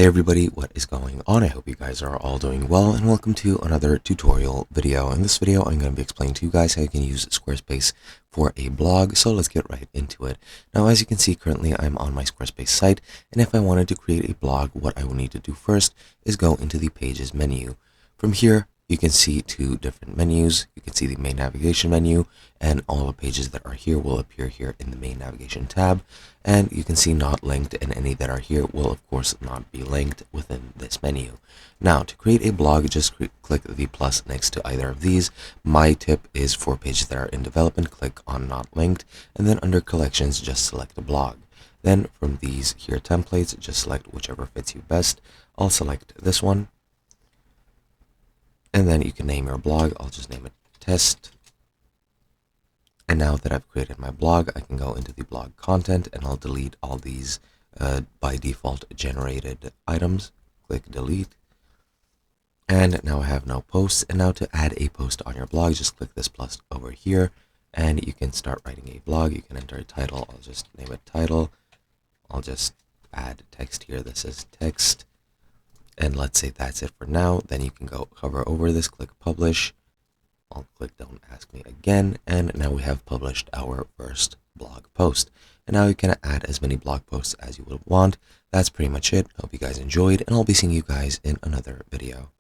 Hey everybody, what is going on? I hope you guys are all doing well, and welcome to another tutorial video. In this video, I'm going to be explaining to you guys how you can use Squarespace for a blog, so let's get right into it. Now, as you can see, currently I'm on my Squarespace site, and if I wanted to create a blog, what I will need to do first is go into the Pages menu. From here, you can see two different menus. You can see the main navigation menu, and all the pages that are here will appear here in the main navigation tab. And you can see not linked, and any that are here will of course not be linked within this menu. Now, to create a blog, just click the plus next to either of these. My tip is for pages that are in development, click on not linked, and then under collections, just select a blog. Then from these here templates, just select whichever fits you best. I'll select this one. And then you can name your blog. I'll just name it test. And now that I've created my blog, I can go into the blog content and I'll delete all these by default generated items. Click delete. And now I have no posts. And now to add a post on your blog, just click this plus over here and you can start writing a blog. You can enter a title. I'll just name it title. I'll just add text here. This is text. And let's say that's it for now. Then you can go hover over this, click publish. I'll click don't ask me again. And now we have published our first blog post. And now you can add as many blog posts as you would want. That's pretty much it. Hope you guys enjoyed, and I'll be seeing you guys in another video.